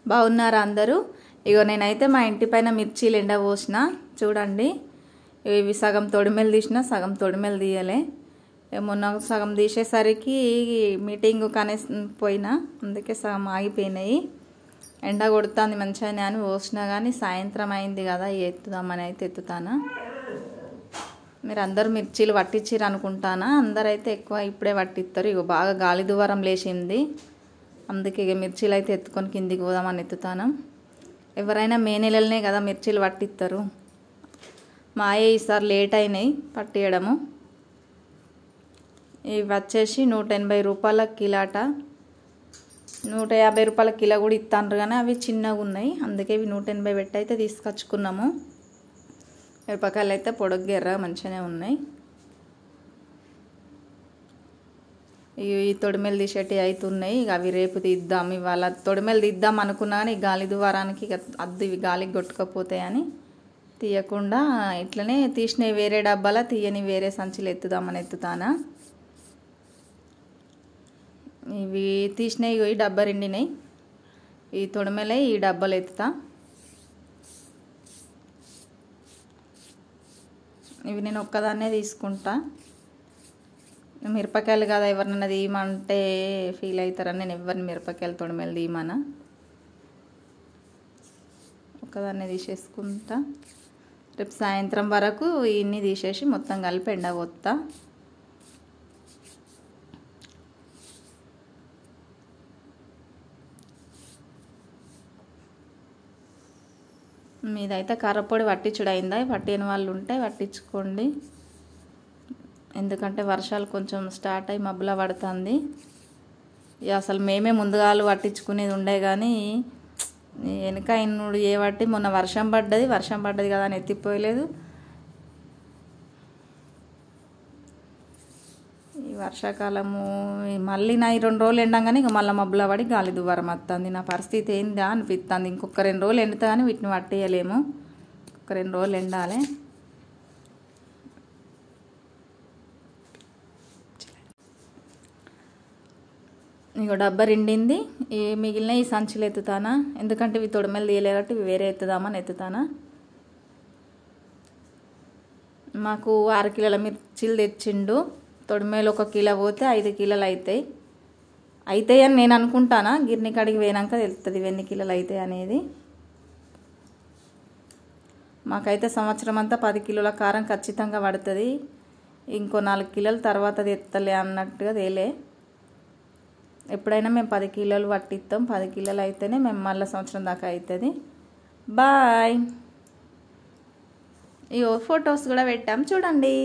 బాగున్నారా అందరూ? ఇగో నేనైతే మా ఇంటి పైన మిర్చీలు ఎండ పోసిన చూడండి. ఇవి సగం తొడిమెలు తీసిన, సగం తొడిమెలు తీయలే. మొన్న సగం తీసేసరికి మీటింగ్ పోయినా, అందుకే సగం ఆగిపోయినాయి. ఎండ కొడుతుంది మంచిగానే అని పోసినా కానీ సాయంత్రం అయింది కదా, ఎత్తుదామని అయితే ఎత్తుతానా. మీరు అందరూ మిర్చీలు పట్టించారు అనుకుంటానా. అందరైతే ఎక్కువ ఇప్పుడే పట్టిస్తారు. ఇగో బాగా గాలి దువారం లేచింది, అందుకే ఇక మిర్చీలు అయితే ఎత్తుకొని కిందికి పోదామని ఎత్తుతాను. ఎవరైనా మే నెలలనే కదా మిర్చీలు పట్టిస్తారు. మాయే ఈసారి లేట్ అయినాయి పట్టియడము. ఇవి వచ్చేసి 180 రూపాయల కిలాట, 150 రూపాయల కిలో కూడా ఇస్తాను కానీ అవి చిన్నగా ఉన్నాయి, అందుకే ఇవి 180 పెట్టి అయితే తీసుకొచ్చుకున్నాము. మిరపకాయలు అయితే పొడుగ్గా ఎర్రగా మంచిగానే ఉన్నాయి. ఈ తొడిమెలు తీసేటివి అవుతున్నాయి, ఇక అవి రేపు తీద్దాం. ఇవాళ తొడిమెలు తీద్దాం అనుకున్నా కానీ గాలి దువారానికి ఇక అద్దు ఇవి గాలికి కొట్టుకపోతాయని తీయకుండా ఇట్లనే తీసినవి వేరే డబ్బాలా, తీయని వేరే సంచులు ఎత్తుదామని ఎత్తుతానా. ఇవి తీసినవి ఈ డబ్బా రెండినాయి, ఈ తొడిమెలే ఈ డబ్బాలు ఎత్తుతా. ఇవి నేను ఒక్కదాన్నే తీసుకుంటా. మిరపకాయలు కదా ఎవరినైనా తీయమంటే ఫీల్ అవుతారని నేను ఎవరిని మిరపకాయలు తొడిమెలు తీయమన్నా, ఒక్కదాన్నే తీసేసుకుంటా. రేపు సాయంత్రం వరకు ఇన్ని తీసేసి మొత్తం కలిపి ఎండబోత్తా. మీదైతే కారపొడి పట్టించుడు అయిందా? పట్టిన వాళ్ళు ఉంటే పట్టించుకోండి, ఎందుకంటే వర్షాలు కొంచెం స్టార్ట్ అయ్యి మబ్బులా పడుతుంది. ఇక అసలు మేమే ముందుగాలు పట్టించుకునేది ఉండే కానీ వెనక ఇన్నుడు బట్టి మొన్న వర్షం పడ్డది కదా అని ఎత్తిపోయలేదు. ఈ వర్షాకాలము మళ్ళీ నా 2 రోజులు ఎండంగానే ఇక మళ్ళీ మబ్బులా పడి గాలి దువారం వస్తుంది. నా పరిస్థితి ఏందా అనిపిస్తుంది. ఇంకొక 2 రోజులు ఎండుతా కానీ వీటిని పట్టేయలేము, ఒక 2 రోజులు ఎండాలి. ఇక డబ్బా రెండింది, ఈ మిగిలిన ఈ సంచులు ఎత్తుతానా, ఎందుకంటే ఇవి తొడిమెలు తీయలే కాబట్టి ఇవి వేరే ఎత్తుదామని ఎత్తుతానా. మాకు 6 కిలోల మిర్చీలు తెచ్చిండు. తొడిమెలు 1 కిలో పోతే 5 కిలోలు అవుతాయి అని నేను అనుకుంటానా. గిర్ని కాడికి పోయినాక తెలుస్తుంది ఎన్ని కిలోలు అవుతాయి అనేది. మాకైతే సంవత్సరం అంతా 10 కిలోల కారం ఖచ్చితంగా పడుతుంది. ఇంకో 4 కిలోల తర్వాత తెత్తలే అన్నట్టుగా తేలే. ఎప్పుడైనా మేము 10 కిలోలు పట్టిస్తాం, 10 కిలోలు అయితేనే మేము మళ్ళీ సంవత్సరం దాకా అవుతుంది. బాయ్. ఇగో ఫొటోస్ కూడా పెట్టాం చూడండి.